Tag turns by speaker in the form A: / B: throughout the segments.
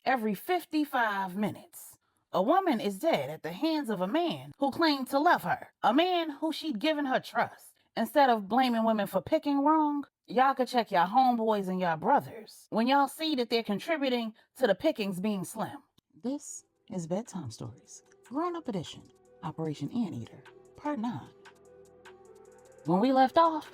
A: Every 55 minutes, a woman is dead at the hands of a man who claimed to love her, a man who she'd given her trust. Instead of blaming women for picking wrong, y'all could check y'all homeboys and y'all brothers when y'all see that they're contributing to the pickings being slim. This is Bedtime Stories, Grownup Edition, Operation Anteater, Part 9. When we left off,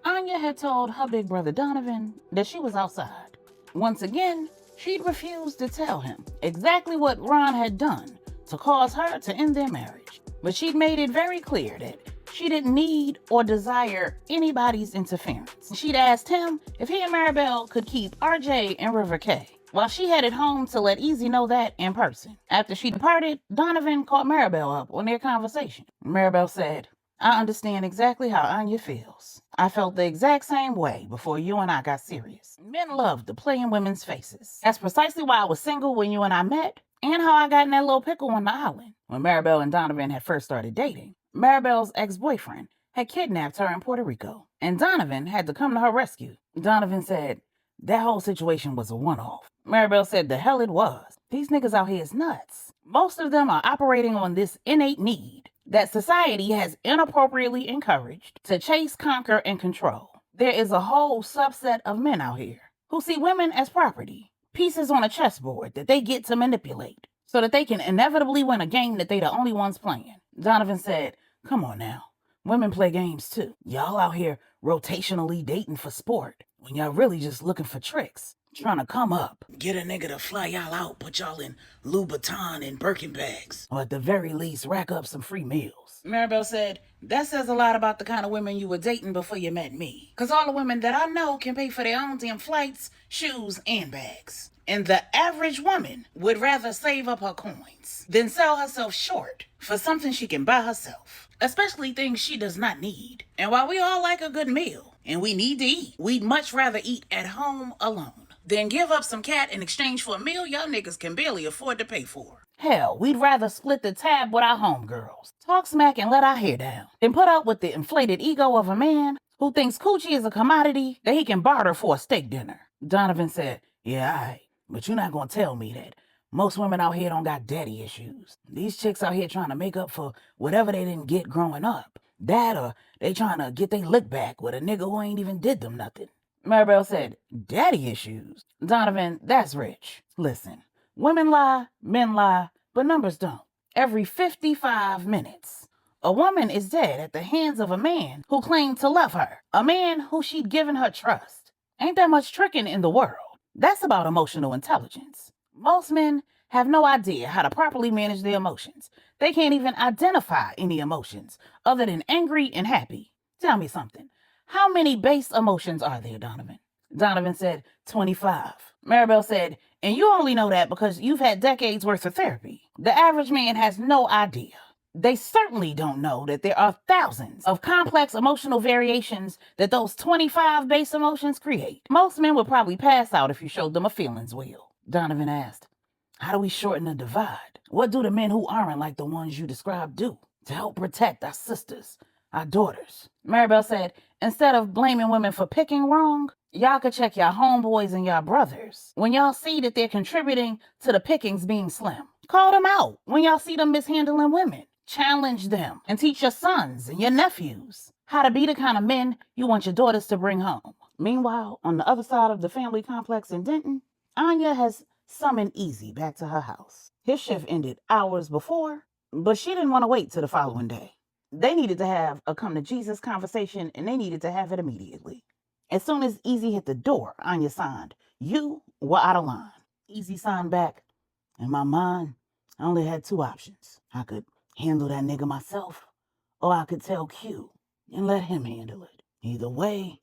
A: Anya had told her big brother Donovan that she was outside. Once again, she'd refused to tell him exactly what Ron had done to cause her to end their marriage. But she'd made it very clear that she didn't need or desire anybody's interference. She'd asked him if he and Maribel could keep RJ and River K, while she headed home to let Easy know that in person. After she departed, Donovan caught Maribel up on their conversation. Maribel said, "I understand exactly how Anya feels. I felt the exact same way before you and I got serious. Men love to play in women's faces. That's precisely why I was single when you and I met, and how I got in that little pickle on the island." When Maribel and Donovan had first started dating, Maribel's ex-boyfriend had kidnapped her in Puerto Rico, and Donovan had to come to her rescue. Donovan said that whole situation was a one-off. Maribel said the hell it was. These niggas out here is nuts. Most of them are operating on this innate need that society has inappropriately encouraged to chase, conquer, and control. There is a whole subset of men out here who see women as property, pieces on a chessboard that they get to manipulate so that they can inevitably win a game that they the only ones playing. Donovan said, "Come on now. Women play games too. Y'all out here rotationally dating for sport when y'all really just looking for tricks. Trying to come up, get a nigga to fly y'all out, put y'all in Louboutin and Birkin bags, or at the very least rack up some free meals." Maribel said, "That says a lot about the kind of women you were dating before you met me. Because all the women that I know can pay for their own damn flights, shoes, and bags. And the average woman would rather save up her coins than sell herself short for something she can buy herself. Especially things she does not need. And while we all like a good meal, and we need to eat, we'd much rather eat at home alone than give up some cat in exchange for a meal y'all niggas can barely afford to pay for. Hell, we'd rather split the tab with our homegirls, talk smack and let our hair down, than put up with the inflated ego of a man who thinks coochie is a commodity that he can barter for a steak dinner." Donovan said, "Yeah, alright, but you're not gonna tell me that most women out here don't got daddy issues. These chicks out here trying to make up for whatever they didn't get growing up. That or they trying to get their lick back with a nigga who ain't even did them nothing." Maribel said, "Daddy issues?" Donovan, "That's rich. Listen, women lie, men lie, but numbers don't. Every 55 minutes, a woman is dead at the hands of a man who claimed to love her, a man who she'd given her trust. Ain't that much tricking in the world. That's about emotional intelligence. Most men have no idea how to properly manage their emotions. They can't even identify any emotions other than angry and happy. Tell me something. How many base emotions are there, Donovan?" Donovan said, 25. Maribel said, "And you only know that because you've had decades worth of therapy. The average man has no idea. They certainly don't know that there are thousands of complex emotional variations that those 25 base emotions create. Most men would probably pass out if you showed them a feelings wheel." Donovan asked, "How do we shorten the divide? What do the men who aren't like the ones you described do to help protect our sisters, our daughters?" Maribel said, "Instead of blaming women for picking wrong, y'all could check y'all homeboys and y'all brothers when y'all see that they're contributing to the pickings being slim. Call them out when y'all see them mishandling women. Challenge them and teach your sons and your nephews how to be the kind of men you want your daughters to bring home." Meanwhile, on the other side of the family complex in Denton, Anya has summoned Easy back to her house. His shift ended hours before, but she didn't want to wait till the following day. They needed to have a come-to-Jesus conversation, and they needed to have it immediately. As soon as Easy hit the door, Anya signed, "You were out of line." Easy signed back, "In my mind, I only had two options. I could handle that nigga myself, or I could tell Q and let him handle it. Either way,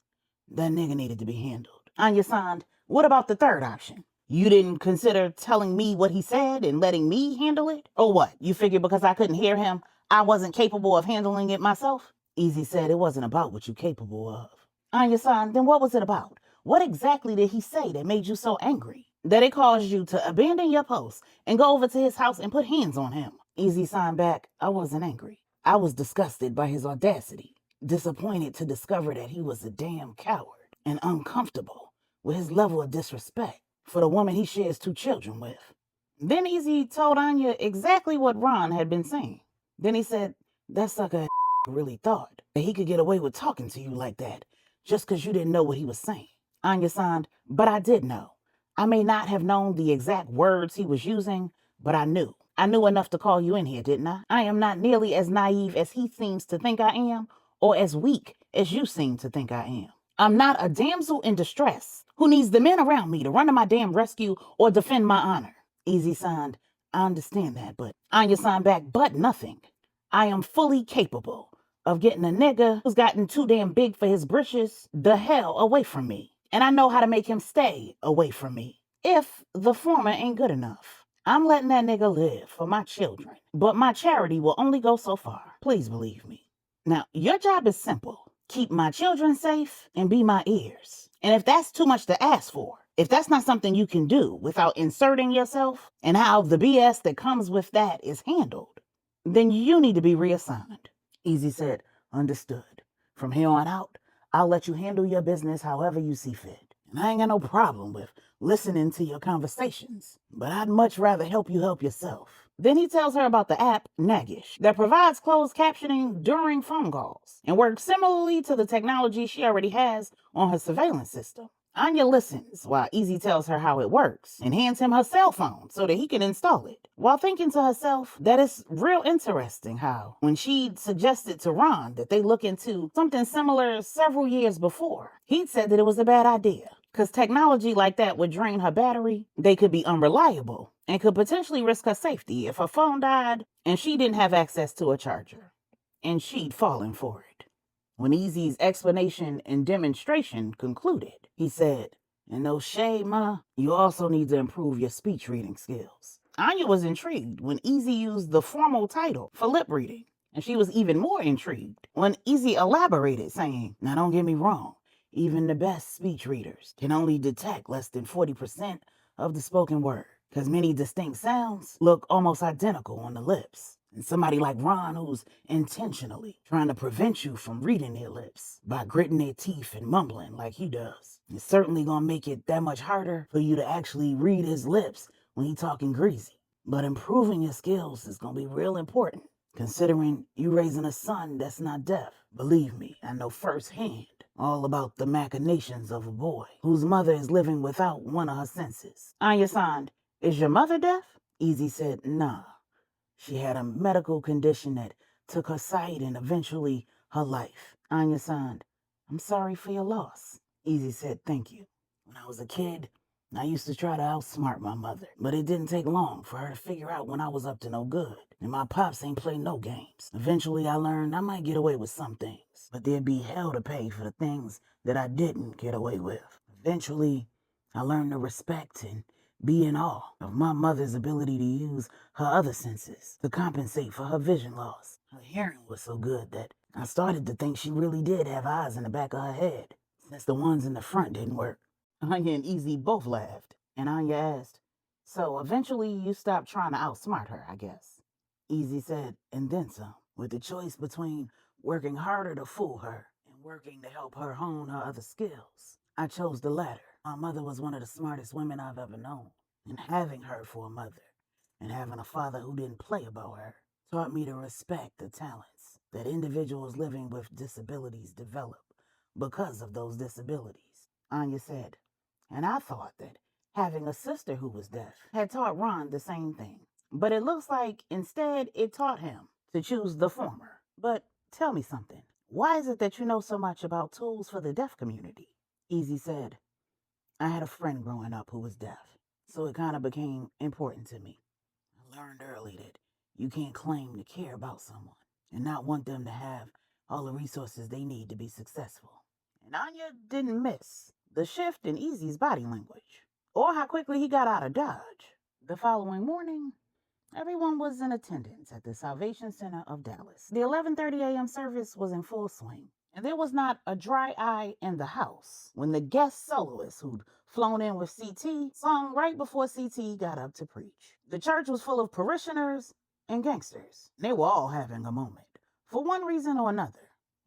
A: that nigga needed to be handled." Anya signed, "What about the third option? You didn't consider telling me what he said and letting me handle it? Or what, you figured because I couldn't hear him, I wasn't capable of handling it myself?" Easy said, "It wasn't about what you're capable of." Anya signed, "Then what was it about? What exactly did he say that made you so angry that it caused you to abandon your post and go over to his house and put hands on him?" Easy signed back, "I wasn't angry. I was disgusted by his audacity, disappointed to discover that he was a damn coward, and uncomfortable with his level of disrespect for the woman he shares 2 children with." Then Easy told Anya exactly what Ron had been saying. Then he said, that sucker really thought that he could get away with talking to you like that just because you didn't know what he was saying. Anya signed, but I did know. I may not have known the exact words he was using, but I knew. I knew enough to call you in here, didn't I? I am not nearly as naive as he seems to think I am, or as weak as you seem to think I am. I'm not a damsel in distress who needs the men around me to run to my damn rescue or defend my honor. Easy signed, I understand that, but Anya signed back, but nothing. I am fully capable of getting a nigga who's gotten too damn big for his britches the hell away from me. And I know how to make him stay away from me. If the former ain't good enough, I'm letting that nigga live for my children. But my charity will only go so far. Please believe me. Now, your job is simple. Keep my children safe and be my ears. And if that's too much to ask for, if that's not something you can do without inserting yourself and how the BS that comes with that is handled, then you need to be reassigned. Easy said, understood. From here on out, I'll let you handle your business however you see fit. And I ain't got no problem with listening to your conversations, but I'd much rather help you help yourself. Then he tells her about the app, Nagish, that provides closed captioning during phone calls and works similarly to the technology she already has on her surveillance system. Anya listens while Easy tells her how it works and hands him her cell phone so that he can install it, while thinking to herself that it's real interesting how, when she'd suggested to Ron that they look into something similar several years before, he'd said that it was a bad idea. Because technology like that would drain her battery, they could be unreliable, and could potentially risk her safety if her phone died and she didn't have access to a charger. And she'd fallen for it. When Easy's explanation and demonstration concluded, he said, and no shade, Ma, you also need to improve your speech reading skills. Anya was intrigued when Easy used the formal title for lip reading, and she was even more intrigued when Easy elaborated, saying, now don't get me wrong, even the best speech readers can only detect less than 40% of the spoken word, because many distinct sounds look almost identical on the lips. And somebody like Ron, who's intentionally trying to prevent you from reading their lips by gritting their teeth and mumbling like he does, it's certainly gonna make it that much harder for you to actually read his lips when he's talking greasy. But improving your skills is gonna be real important, considering you raising a son that's not deaf. Believe me, I know firsthand all about the machinations of a boy whose mother is living without one of her senses. Anya signed, is your mother deaf? Easy said, nah. She had a medical condition that took her sight and eventually her life. Anya signed, I'm sorry for your loss. Easy said, thank you. When I was a kid, I used to try to outsmart my mother, but it didn't take long for her to figure out when I was up to no good. And my pops ain't play no games. Eventually I learned I might get away with some things, but there'd be hell to pay for the things that I didn't get away with. Eventually, I learned to respect and be in awe of my mother's ability to use her other senses to compensate for her vision loss. Her hearing was so good that I started to think she really did have eyes in the back of her head, since the ones in the front didn't work. Anya and Easy both laughed, and Anya asked, so eventually you stopped trying to outsmart her, I guess. Easy said, and then some, with the choice between working harder to fool her and working to help her hone her other skills. I chose the latter. My mother was one of the smartest women I've ever known, and having her for a mother and having a father who didn't play about her taught me to respect the talents that individuals living with disabilities develop because of those disabilities. Anya said, and I thought that having a sister who was deaf had taught Ron the same thing. But it looks like instead it taught him to choose the former. But tell me something. Why is it that you know so much about tools for the deaf community? Easy said, I had a friend growing up who was deaf, so it kind of became important to me. I learned early that you can't claim to care about someone and not want them to have all the resources they need to be successful. And Anya didn't miss the shift in Easy's body language or how quickly he got out of Dodge. The following morning, everyone was in attendance at the Salvation Center of Dallas. The 11:30 a.m. service was in full swing, and there was not a dry eye in the house when the guest soloist who'd flown in with CT sung right before CT got up to preach. The church was full of parishioners and gangsters. They were all having a moment, for one reason or another.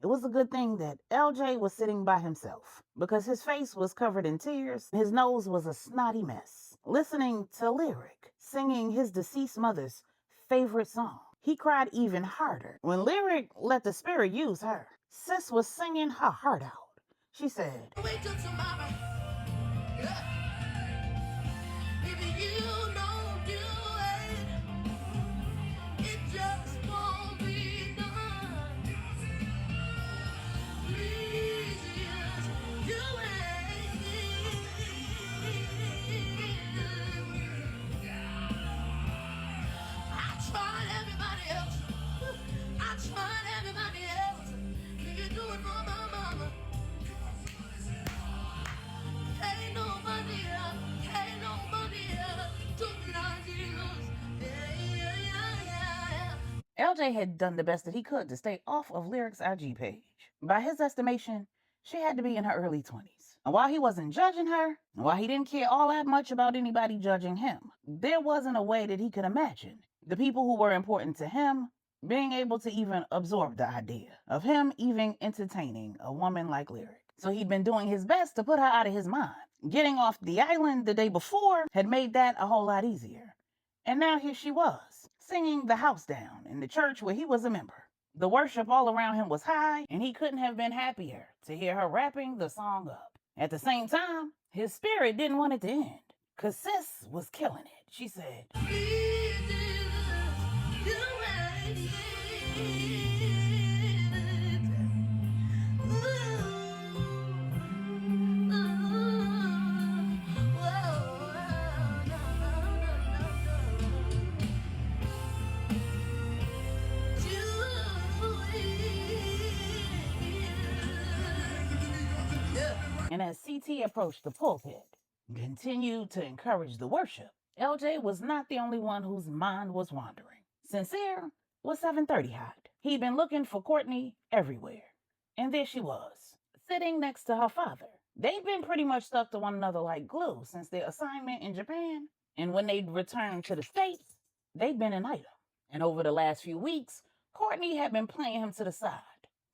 A: It was a good thing that LJ was sitting by himself, because his face was covered in tears and his nose was a snotty mess, listening to Lyric singing his deceased mother's favorite song. He cried even harder when Lyric let the spirit use her. Sis was singing her heart out. She said, "Wait till tomorrow. If you don't do it just won't be done. Please just do it." I tried everybody else. I tried everybody else. Can you do it for my mama? Ain't nobody else. Ain't nobody else. Do it like Jesus. Yeah. LJ had done the best that he could to stay off of Lyric's IG page. By his estimation, she had to be in her early 20s. And while he wasn't judging her, and while he didn't care all that much about anybody judging him, there wasn't a way that he could imagine the people who were important to him being able to even absorb the idea of him even entertaining a woman like Lyric. So he'd been doing his best to put her out of his mind. Getting off the island the day before had made that a whole lot easier. And now here she was, singing the house down in the church where he was a member. The worship all around him was high, and he couldn't have been happier to hear her wrapping the song up. At the same time, his spirit didn't want it to end, because Sis was killing it. She said, "Please, Jesus, do it." And as CT approached the pulpit and continued to encourage the worship, LJ was not the only one whose mind was wandering. Sincere was 7:30 hot. He'd been looking for Courtney everywhere. And there she was, sitting next to her father. They'd been pretty much stuck to one another like glue since their assignment in Japan. And when they'd returned to the States, they'd been an item. And over the last few weeks, Courtney had been playing him to the side.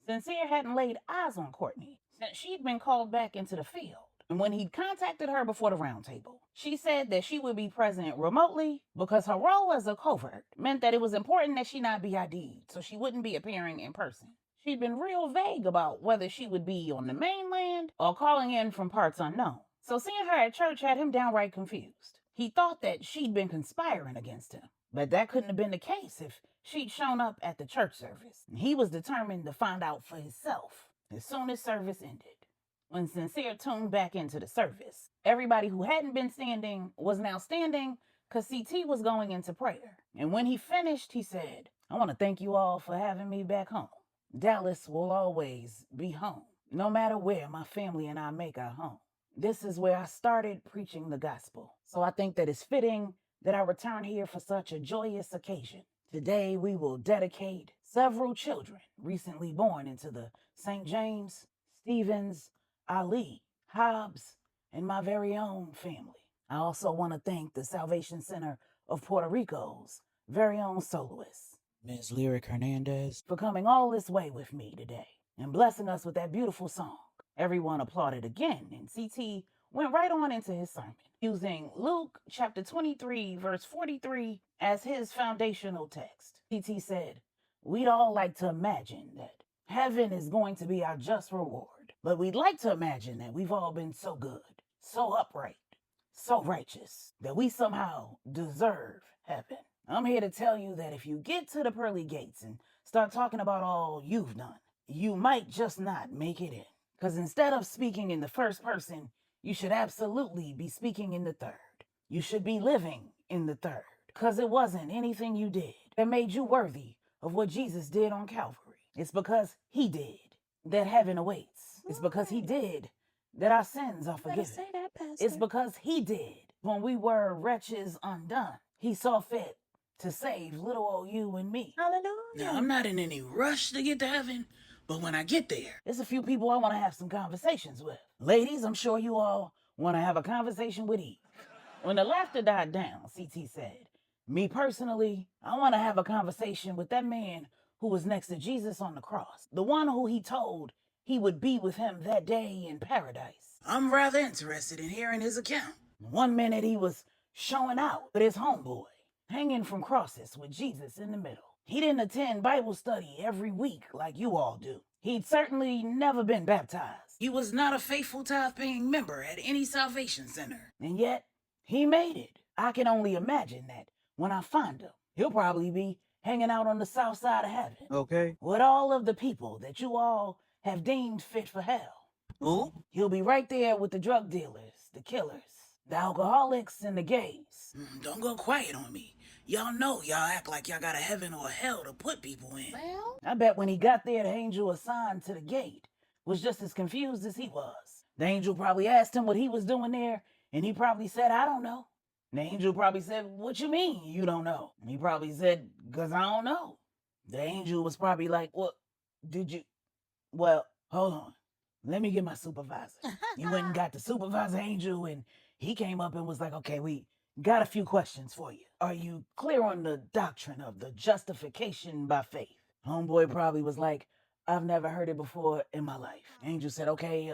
A: Sincere hadn't laid eyes on Courtney since she'd been called back into the field. And when he'd contacted her before the roundtable, she said that she would be present remotely because her role as a covert meant that it was important that she not be ID'd, so she wouldn't be appearing in person. She'd been real vague about whether she would be on the mainland or calling in from parts unknown. So seeing her at church had him downright confused. He thought that she'd been conspiring against him, but that couldn't have been the case if she'd shown up at the church service. And he was determined to find out for himself as soon as service ended. When Sincere tuned back into the service, everybody who hadn't been standing was now standing because CT was going into prayer. And when he finished, he said, "I want to thank you all for having me back home. Dallas will always be home, no matter where my family and I make our home. This is where I started preaching the gospel. So I think that it's fitting that I return here for such a joyous occasion. Today we will dedicate several children recently born into the St. James, Stevens, Ali, Hobbs, and my very own family. I also want to thank the Salvation Center of Puerto Rico's very own soloist, Ms. Lyric Hernandez, for coming all this way with me today and blessing us with that beautiful song." Everyone applauded again, and CT went right on into his sermon, using Luke chapter 23, verse 43 as his foundational text. CT said, "We'd all like to imagine that heaven is going to be our just reward, but we'd like to imagine that we've all been so good, so upright, so righteous, that we somehow deserve heaven. I'm here to tell you that if you get to the pearly gates and start talking about all you've done, you might just not make it in. Because instead of speaking in the first person, you should absolutely be speaking in the third. You should be living in the third. Because it wasn't anything you did that made you worthy of what Jesus did on Calvary. It's because he did that heaven awaits. It's because he did that our sins are forgiven. Say that, Pastor. It's because he did when we were wretches undone. He saw fit to save little old you and me. Hallelujah. Now, I'm not in any rush to get to heaven, but when I get there, there's a few people I want to have some conversations with. Ladies, I'm sure you all want to have a conversation with Eve." When the laughter died down, CT said, "Me personally, I want to have a conversation with that man who was next to Jesus on the cross. The one who he told he would be with him that day in paradise. I'm rather interested in hearing his account. One minute he was showing out with his homeboy, hanging from crosses with Jesus in the middle. He didn't attend Bible study every week like you all do. He'd certainly never been baptized. He was not a faithful tithe-paying member at any salvation center. And yet, he made it. I can only imagine that when I find him, he'll probably be hanging out on the south side of heaven. Okay. With all of the people that you all have deemed fit for hell. Who? He'll be right there with the drug dealers, the killers, the alcoholics, and the gays. Don't go quiet on me. Y'all know y'all act like y'all got a heaven or a hell to put people in. Well, I bet when he got there, the angel assigned to the gate was just as confused as he was. The angel probably asked him what he was doing there, and he probably said, I don't know. The angel probably said, what you mean you don't know? And he probably said, because I don't know. The angel was probably like, well, hold on. Let me get my supervisor. You went and got the supervisor angel, and he came up and was like, okay, we got a few questions for you. Are you clear on the doctrine of the justification by faith? Homeboy probably was like, I've never heard it before in my life. Angel said, okay,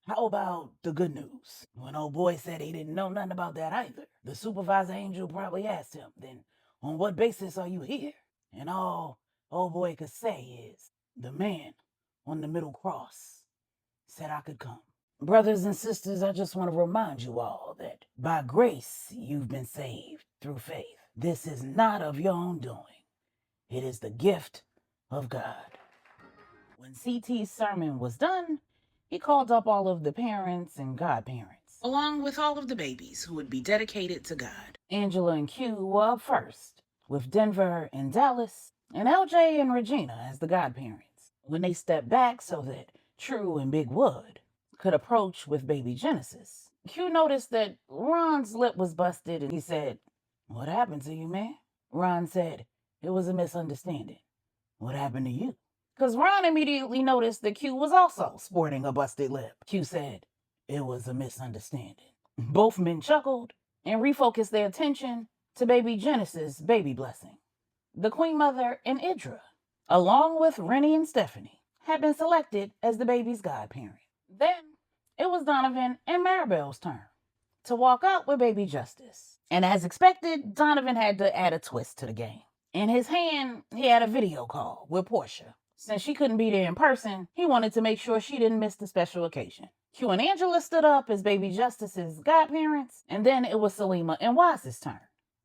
A: how about the good news? When old boy said he didn't know nothing about that either, the supervisor angel probably asked him, then on what basis are you here? And all old boy could say is, the man on the middle cross said I could come. Brothers and sisters, I just want to remind you all that by grace you've been saved through faith. This is not of your own doing. It is the gift of God. When CT's sermon was done, he called up all of the parents and godparents, along with all of the babies who would be dedicated to God. Angela and Q were up first, with Denver and Dallas, and LJ and Regina as the godparents. When they stepped back so that True and Big Wood could approach with baby Genesis, Q noticed that Ron's lip was busted and he said, what happened to you, man? Ron said, it was a misunderstanding. What happened to you? Because Ron immediately noticed that Q was also sporting a busted lip. Q said, it was a misunderstanding. Both men chuckled and refocused their attention to baby Genesis' baby blessing. The Queen Mother and Idra, along with Rennie and Stephanie, had been selected as the baby's godparent. Then it was Donovan and Maribel's turn to walk out with baby Justice. And as expected, Donovan had to add a twist to the game. In his hand, he had a video call with Portia. Since she couldn't be there in person, he wanted to make sure she didn't miss the special occasion. Q and Angela stood up as baby Justice's godparents, and then it was Salima and Wise's turn.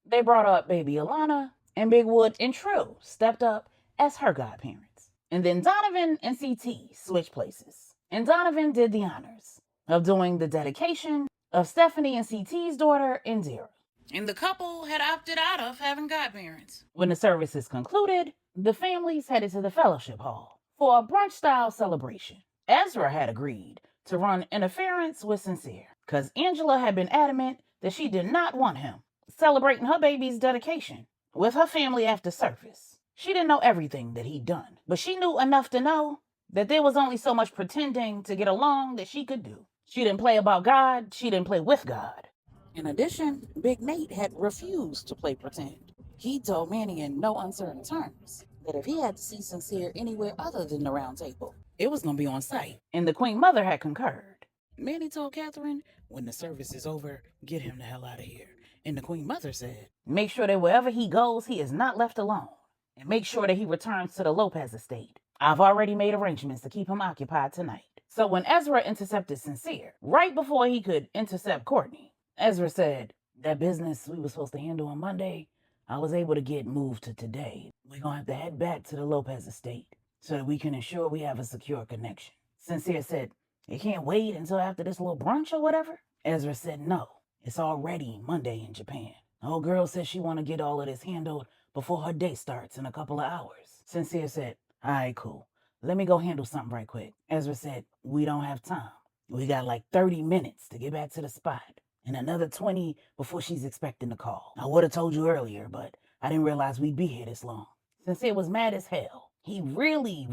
A: They brought up baby Alana, and Big Wood and True stepped up as her godparents. And then Donovan and CT switched places. And Donovan did the honors of doing the dedication of Stephanie and CT's daughter, Indira. And the couple had opted out of having godparents. When the services concluded, the families headed to the fellowship hall for a brunch-style celebration. Ezra had agreed to run interference with Sincere, because Angela had been adamant that she did not want him celebrating her baby's dedication with her family after service. She didn't know everything that he'd done, but she knew enough to know that there was only so much pretending to get along that she could do. She didn't play about God, she didn't play with God. In addition, Big Nate had refused to play pretend. He told Manny in no uncertain terms that if he had to see Sincere anywhere other than the round table, it was going to be on site. And the Queen Mother had concurred. Manny told Catherine, when the service is over, get him the hell out of here. And the Queen Mother said, make sure that wherever he goes, he is not left alone. And make sure that he returns to the Lopez estate. I've already made arrangements to keep him occupied tonight. So when Ezra intercepted Sincere, right before he could intercept Courtney, Ezra said, that business we were supposed to handle on Monday, I was able to get moved to today. We're going to have to head back to the Lopez estate so that we can ensure we have a secure connection. Sincere said, you can't wait until after this little brunch or whatever? Ezra said, no, it's already Monday in Japan. The old girl says she want to get all of this handled before her day starts in a couple of hours. Sincere said, all right, cool. Let me go handle something right quick. Ezra said, we don't have time. We got like 30 minutes to get back to the spot. And another 20 before she's expecting the call. I would have told you earlier, but I didn't realize we'd be here this long. Sincere was mad as hell. He really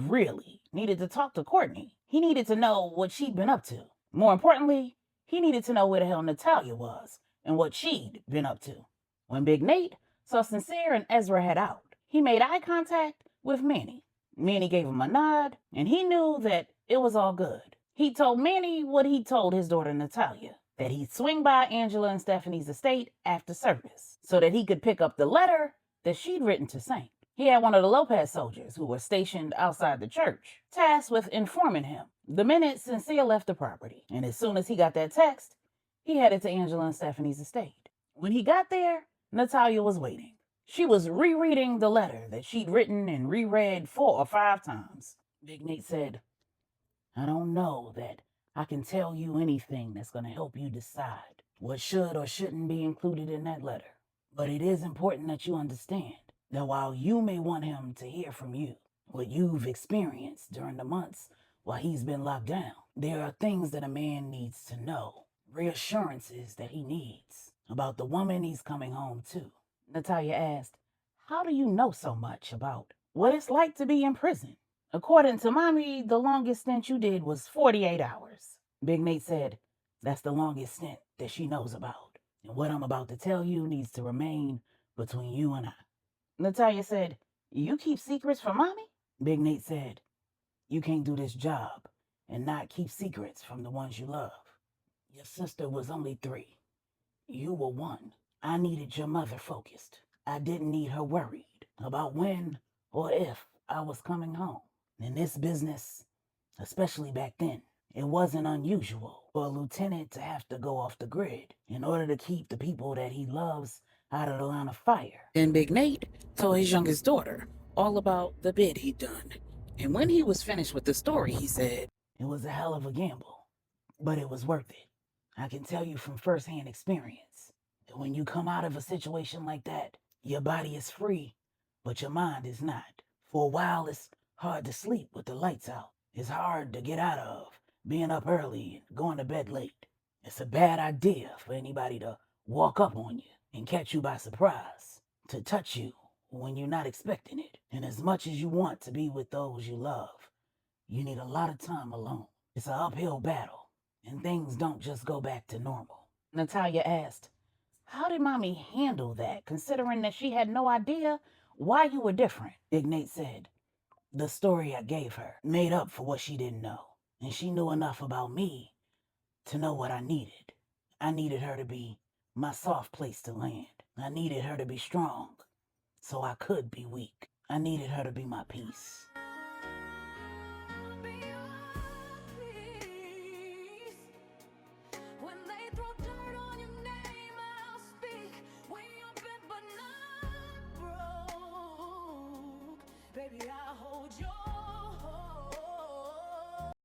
A: needed to talk to Courtney. He needed to know what she'd been up to. More importantly, he needed to know where the hell Natalia was and what she'd been up to. When Big Nate saw Sincere and Ezra head out, he made eye contact with Manny. Manny gave him a nod, and he knew that it was all good. He told Manny what he told his daughter Natalia. that he'd swing by Angela and Stephanie's estate after service so that he could pick up the letter that she'd written to Saint. He had one of the Lopez soldiers who were stationed outside the church tasked with informing him the minute Sincere left the property. And as soon as he got that text, he headed to Angela and Stephanie's estate. When he got there, Natalia was waiting. She was rereading the letter that she'd written and reread 4 or 5 times. Big Nate said, "I don't know that I can tell you anything that's going to help you decide what should or shouldn't be included in that letter. But it is important that you understand that while you may want him to hear from you what you've experienced during the months while he's been locked down, there are things that a man needs to know, reassurances that he needs about the woman he's coming home to." Natalia asked, "How do you know so much about what it's like to be in prison?" "According to Mommy, the longest stint you did was 48 hours. Big Nate said, "That's the longest stint that she knows about. And what I'm about to tell you needs to remain between you and I." Natalia said, "You keep secrets from Mommy?" Big Nate said, "You can't do this job and not keep secrets from the ones you love. Your sister was only 3. You were 1. I needed your mother focused. I didn't need her worried about when or if I was coming home. In this business, especially back then, it wasn't unusual for a lieutenant to have to go off the grid in order to keep the people that he loves out of the line of fire." Then Big Nate told his youngest daughter all about the bid he'd done. And when he was finished with the story, he said, "It was a hell of a gamble, but it was worth it. I can tell you from firsthand experience that when you come out of a situation like that, your body is free, but your mind is not. For a while, it's hard to sleep with the lights out. It's hard to get out of being up early and going to bed late. It's a bad idea for anybody to walk up on you and catch you by surprise, to touch you when you're not expecting it. And as much as you want to be with those you love, you need a lot of time alone. It's an uphill battle, and things don't just go back to normal." Natalia asked, "How did Mommy handle that, considering that she had no idea why you were different?" Big Nate said, "The story I gave her made up for what she didn't know, and she knew enough about me to know what I needed. I needed her to be my soft place to land. I needed her to be strong so I could be weak. I needed her to be my peace."